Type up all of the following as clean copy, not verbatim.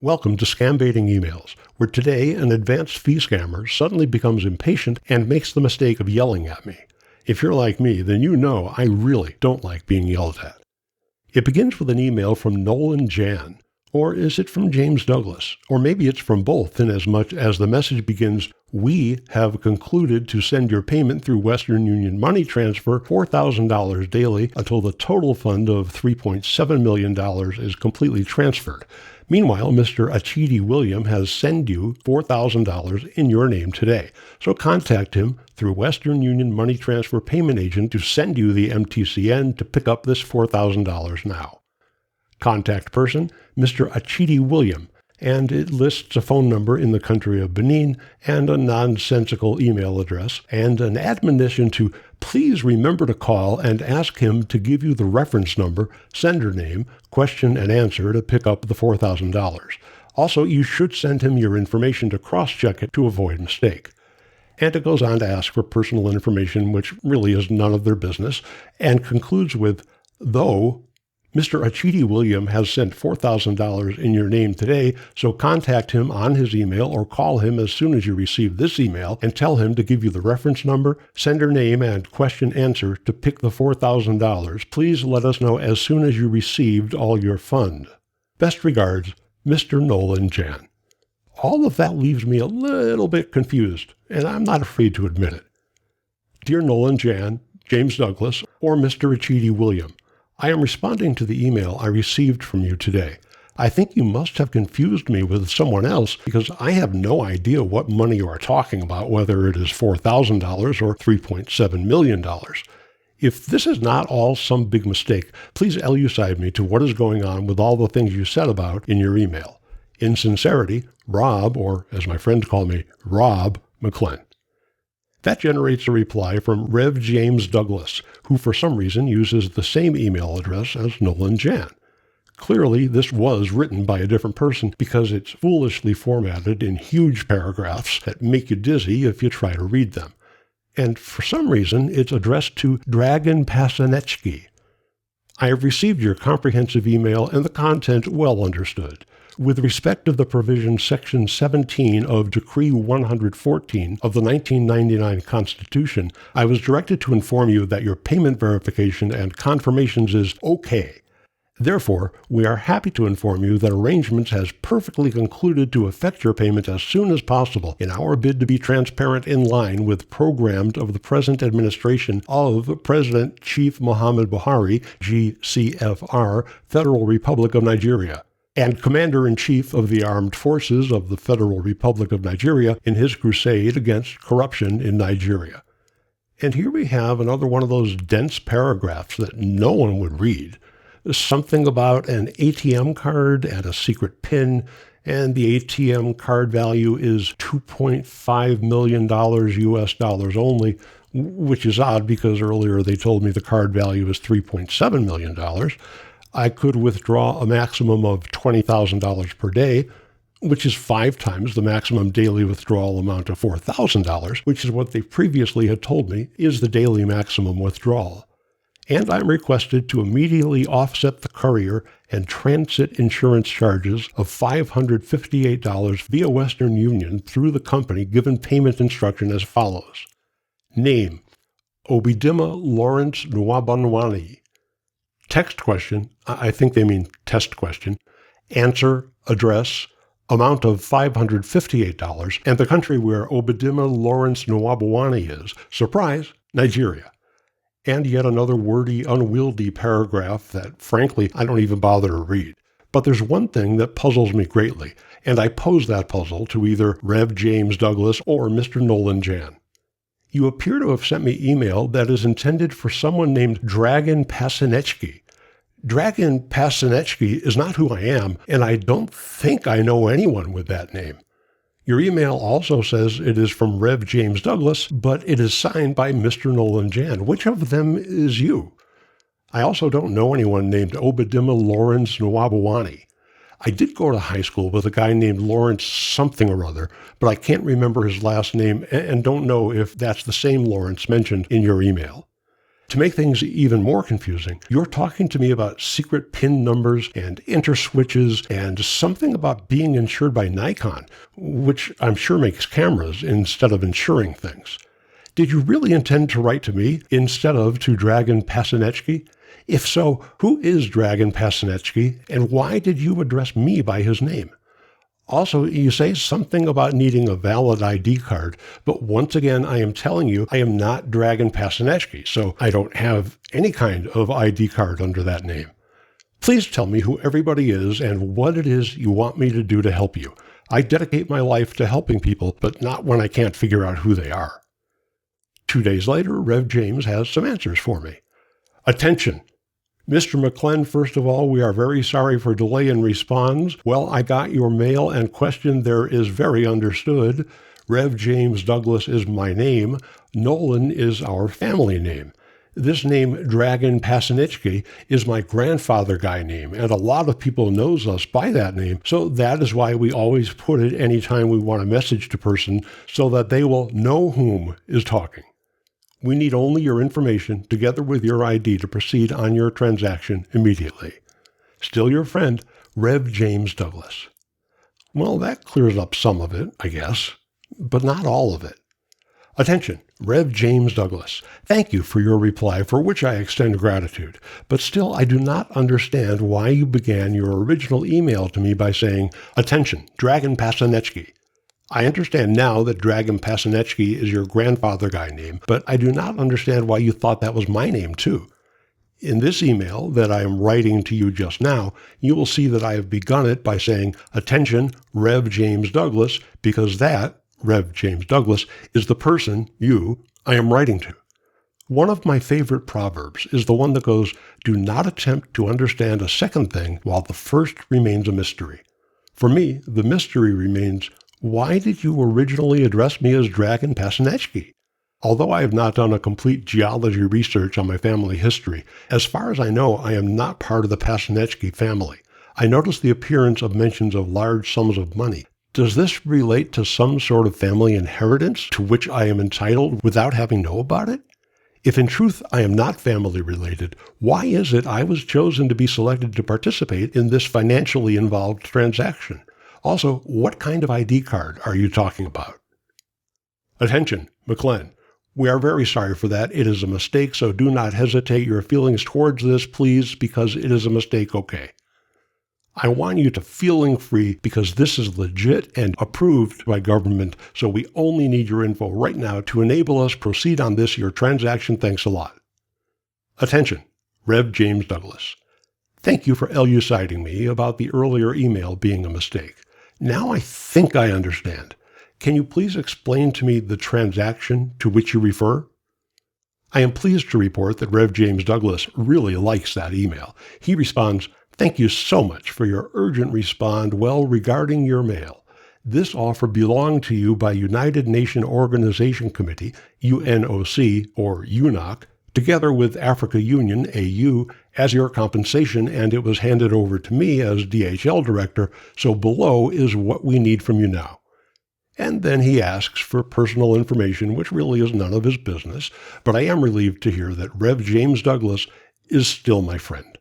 Welcome to Scambaiting Emails, where today an advanced fee scammer suddenly becomes impatient and makes the mistake of yelling at me. If you're like me, then you know I really don't like being yelled at. It begins with an email from Nolan Jan. Or is it from James Douglas? Or maybe it's from both, in as much as the message begins, "We have concluded to send your payment through Western Union money transfer $4,000 daily until the total fund of $3.7 million is completely transferred. Meanwhile, Mr. Achidi William has sent you $4,000 in your name today. So contact him through Western Union money transfer payment agent to send you the MTCN to pick up this $4,000 now. Contact person, Mr. Achidi William, and it lists a phone number in the country of Benin and a nonsensical email address and an admonition to please remember to call and ask him to give you the reference number, sender name, question and answer to pick up the $4,000. Also, you should send him your information to cross-check it to avoid mistake. And it goes on to ask for personal information, which really is none of their business, and concludes with, though Mr. Achidi William has sent $4,000 in your name today, so contact him on his email or call him as soon as you receive this email and tell him to give you the reference number, sender name, and question answer to pick the $4,000. Please let us know as soon as you received all your fund. Best regards, Mr. Nolan Jan. All of that leaves me a little bit confused, and I'm not afraid to admit it. Dear Nolan Jan, James Douglas, or Mr. Achidi William, I am responding to the email I received from you today. I think you must have confused me with someone else because I have no idea what money you are talking about, whether it is $4,000 or $3.7 million. If this is not all some big mistake, please elucidate me to what is going on with all the things you said about in your email. In sincerity, Rob, or as my friends call me, Rob McClellan. That generates a reply from Rev. James Douglas, who for some reason uses the same email address as Nolan Jan. Clearly, this was written by a different person because it's foolishly formatted in huge paragraphs that make you dizzy if you try to read them. And for some reason, it's addressed to Dragan Pasanechki. I have received your comprehensive email and the content well understood. With respect to the provision Section 17 of Decree 114 of the 1999 Constitution, I was directed to inform you that your payment verification and confirmations is okay. Therefore, we are happy to inform you that arrangements has perfectly concluded to effect your payment as soon as possible in our bid to be transparent in line with programs of the present administration of President Chief Muhammad Buhari, GCFR, Federal Republic of Nigeria, and Commander-in-Chief of the Armed Forces of the Federal Republic of Nigeria in his crusade against corruption in Nigeria. And here we have another one of those dense paragraphs that no one would read. Something about an ATM card and a secret PIN, and the ATM card value is $2.5 million US dollars only, which is odd because earlier they told me the card value is $3.7 million. I could withdraw a maximum of $20,000 per day, which is 5 times the maximum daily withdrawal amount of $4,000, which is what they previously had told me is the daily maximum withdrawal. And I'm requested to immediately offset the courier and transit insurance charges of $558 via Western Union through the company given payment instruction as follows. Name, Obidima Lawrence Nwabanwani. Text question, I think they mean test question, answer, address, amount of $558, and the country where Obidima Lawrence Nwabawani is. Surprise, Nigeria. And yet another wordy, unwieldy paragraph that, frankly, I don't even bother to read. But there's one thing that puzzles me greatly, and I pose that puzzle to either Rev. James Douglas or Mr. Nolan Jan. You appear to have sent me email that is intended for someone named Dragan Pasanechki. Dragan Pasanechki is not who I am, and I don't think I know anyone with that name. Your email also says it is from Rev. James Douglas, but it is signed by Mr. Nolan Jan. Which of them is you? I also don't know anyone named Obidima Lawrence Nwabawani. I did go to high school with a guy named Lawrence something or other, but I can't remember his last name and don't know if that's the same Lawrence mentioned in your email. To make things even more confusing, you're talking to me about secret PIN numbers and interswitches and something about being insured by Nikon, which I'm sure makes cameras instead of insuring things. Did you really intend to write to me instead of to Dragan Pasinechki? If so, who is Dragan Pasinechki, and why did you address me by his name? Also, you say something about needing a valid ID card, but once again, I am telling you I am not Dragan Pasinechki, so I don't have any kind of ID card under that name. Please tell me who everybody is and what it is you want me to do to help you. I dedicate my life to helping people, but not when I can't figure out who they are. 2 days later, Rev James has some answers for me. Attention! Mr. McClenn, first of all, we are very sorry for delay in response. Well, I got your mail and question there is very understood. Rev James Douglas is my name. Nolan is our family name. This name, Dragan Pasinechki, is my grandfather guy name, and a lot of people knows us by that name, so that is why we always put it anytime we want a message to person so that they will know whom is talking. We need only your information together with your ID to proceed on your transaction immediately. Still your friend, Rev James Douglas. Well, that clears up some of it, I guess, but not all of it. Attention, Rev James Douglas. Thank you for your reply, for which I extend gratitude. But still, I do not understand why you began your original email to me by saying, "Attention, Dragan Pasinechki." I understand now that Dragan Pasinechki is your grandfather guy name, but I do not understand why you thought that was my name too. In this email that I am writing to you just now, you will see that I have begun it by saying, "Attention, Rev James Douglas," because that, Rev James Douglas, is the person, you, I am writing to. One of my favorite proverbs is the one that goes, "Do not attempt to understand a second thing while the first remains a mystery." For me, the mystery remains, why did you originally address me as Dragan Pasinechki? Although I have not done a complete geology research on my family history, as far as I know, I am not part of the Pasinechki family. I noticed the appearance of mentions of large sums of money. Does this relate to some sort of family inheritance to which I am entitled without having known about it? If in truth I am not family related, why is it I was chosen to be selected to participate in this financially involved transaction? Also, what kind of ID card are you talking about? Attention, McClenn. We are very sorry for that. It is a mistake, so do not hesitate your feelings towards this, please, because it is a mistake, okay? I want you to feeling free because this is legit and approved by government, so we only need your info right now to enable us proceed on this, your transaction. Thanks a lot. Attention, Rev James Douglas. Thank you for elucidating me about the earlier email being a mistake. Now I think I understand. Can you please explain to me the transaction to which you refer? I am pleased to report that Rev James Douglas really likes that email. He responds, "Thank you so much for your urgent respond well regarding your mail. This offer belonged to you by United Nations Organization Committee, UNOC, or UNOC, together with Africa Union, AU, as your compensation, and it was handed over to me as DHL director, so below is what we need from you now." And then he asks for personal information, which really is none of his business, but I am relieved to hear that Rev James Douglas is still my friend.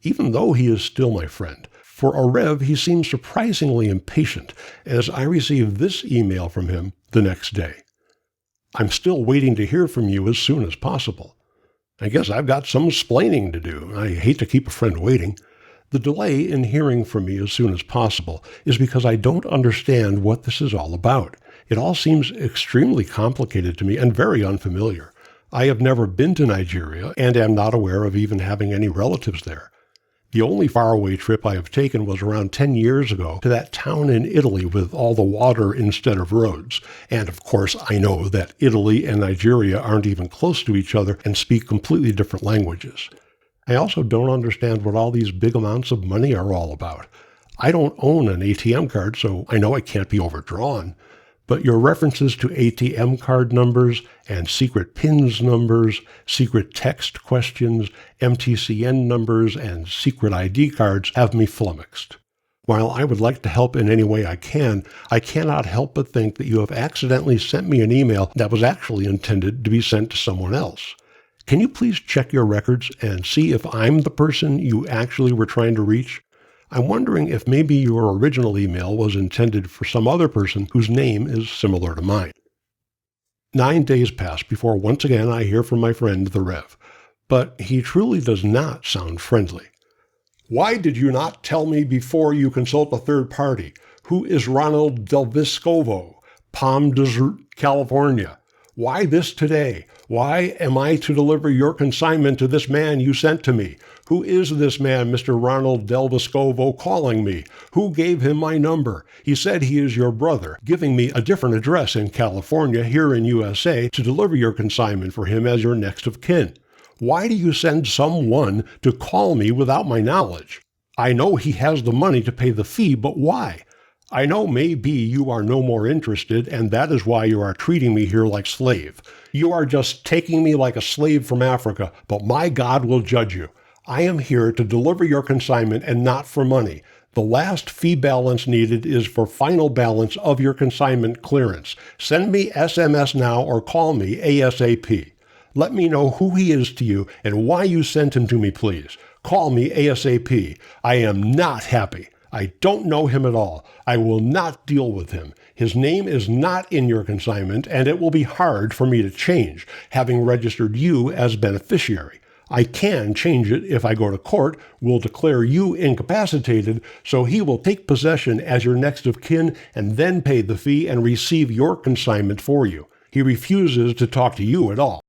Even though he is still my friend, for a Rev, he seems surprisingly impatient, as I receive this email from him the next day. "I'm still waiting to hear from you as soon as possible." I guess I've got some explaining to do. I hate to keep a friend waiting. The delay in hearing from me as soon as possible is because I don't understand what this is all about. It all seems extremely complicated to me and very unfamiliar. I have never been to Nigeria and am not aware of even having any relatives there. The only faraway trip I have taken was around 10 years ago to that town in Italy with all the water instead of roads. And of course, I know that Italy and Nigeria aren't even close to each other and speak completely different languages. I also don't understand what all these big amounts of money are all about. I don't own an ATM card, so I know it can't be overdrawn. But your references to ATM card numbers and secret PINs numbers, secret text questions, MTCN numbers, and secret ID cards have me flummoxed. While I would like to help in any way I cannot help but think that you have accidentally sent me an email that was actually intended to be sent to someone else. Can you please check your records and see if I'm the person you actually were trying to reach? I'm wondering if maybe your original email was intended for some other person whose name is similar to mine. 9 days pass before once again I hear from my friend the Rev, but he truly does not sound friendly. Why did you not tell me before you consult a third party? Who is Ronald Delviscovo, Palm Desert, California? Why this today? Why am I to deliver your consignment to this man you sent to me? Who is this man, Mr. Ronald Delviscovo, calling me? Who gave him my number? He said he is your brother, giving me a different address in California, here in USA, to deliver your consignment for him as your next of kin. Why do you send someone to call me without my knowledge? I know he has the money to pay the fee, but why? I know maybe you are no more interested, and that is why you are treating me here like slave. You are just taking me like a slave from Africa, but my God will judge you. I am here to deliver your consignment and not for money. The last fee balance needed is for final balance of your consignment clearance. Send me SMS now or call me ASAP. Let me know who he is to you and why you sent him to me, please. Call me ASAP. I am not happy. I don't know him at all. I will not deal with him. His name is not in your consignment, and it will be hard for me to change, having registered you as beneficiary. I can change it if I go to court, will declare you incapacitated, so he will take possession as your next of kin and then pay the fee and receive your consignment for you. He refuses to talk to you at all.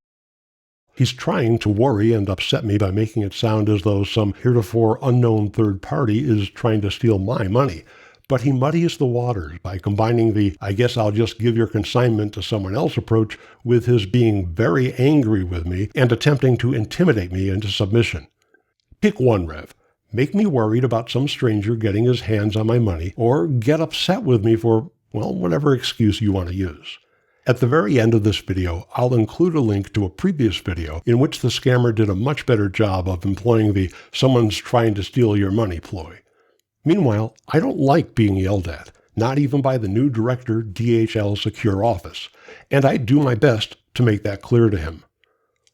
He's trying to worry and upset me by making it sound as though some heretofore unknown third party is trying to steal my money. But he muddies the waters by combining the "I guess I'll just give your consignment to someone else" approach with his being very angry with me and attempting to intimidate me into submission. Pick one, Rev. Make me worried about some stranger getting his hands on my money, or get upset with me for, well, whatever excuse you want to use. At the very end of this video, I'll include a link to a previous video in which the scammer did a much better job of employing the "someone's trying to steal your money" ploy. Meanwhile, I don't like being yelled at, not even by the new director DHL Secure Office, and I do my best to make that clear to him.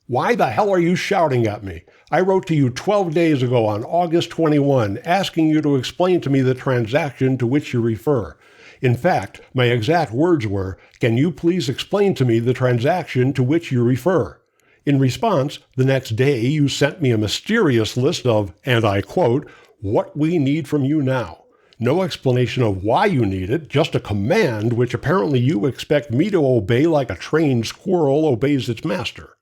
Why the hell are you shouting at me? I wrote to you 12 days ago on August 21, asking you to explain to me the transaction to which you refer. In fact, my exact words were, "Can you please explain to me the transaction to which you refer?" In response, the next day you sent me a mysterious list of, and I quote, "what we need from you now." No explanation of why you need it, just a command which apparently you expect me to obey like a trained squirrel obeys its master.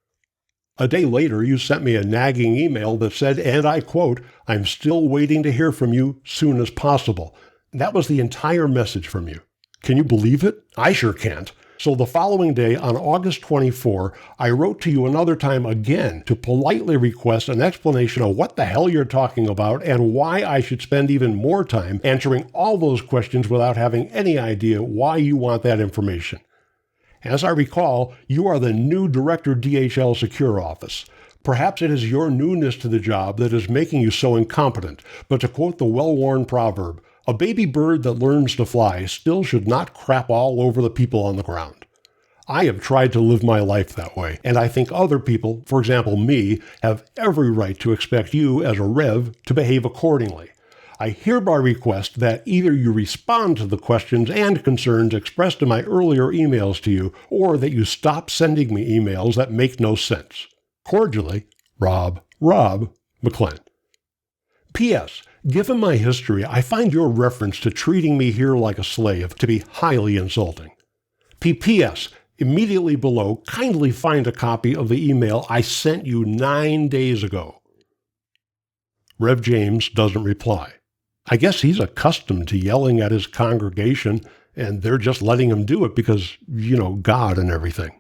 A day later, you sent me a nagging email that said, and I quote, "I'm still waiting to hear from you soon as possible." That was the entire message from you. Can you believe it? I sure can't. So the following day, on August 24, I wrote to you another time again to politely request an explanation of what the hell you're talking about and why I should spend even more time answering all those questions without having any idea why you want that information. As I recall, you are the new Director DHL Secure Office. Perhaps it is your newness to the job that is making you so incompetent, but to quote the well-worn proverb, "A baby bird that learns to fly still should not crap all over the people on the ground." I have tried to live my life that way, and I think other people, for example me, have every right to expect you, as a Rev, to behave accordingly. I hereby request that either you respond to the questions and concerns expressed in my earlier emails to you, or that you stop sending me emails that make no sense. Cordially, Rob McClellan. P.S. Given my history, I find your reference to treating me here like a slave to be highly insulting. P.S. Immediately below, kindly find a copy of the email I sent you 9 days ago. Rev James doesn't reply. I guess he's accustomed to yelling at his congregation, and they're just letting him do it because, God and everything.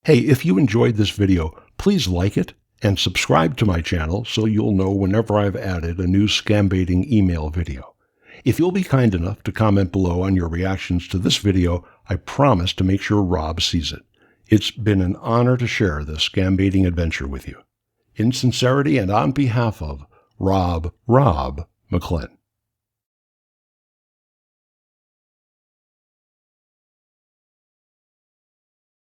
Hey, if you enjoyed this video, please like it and subscribe to my channel so you'll know whenever I've added a new Scambaiting email video. If you'll be kind enough to comment below on your reactions to this video, I promise to make sure Rob sees it. It's been an honor to share this Scambaiting adventure with you. In sincerity and on behalf of Rob McClellan.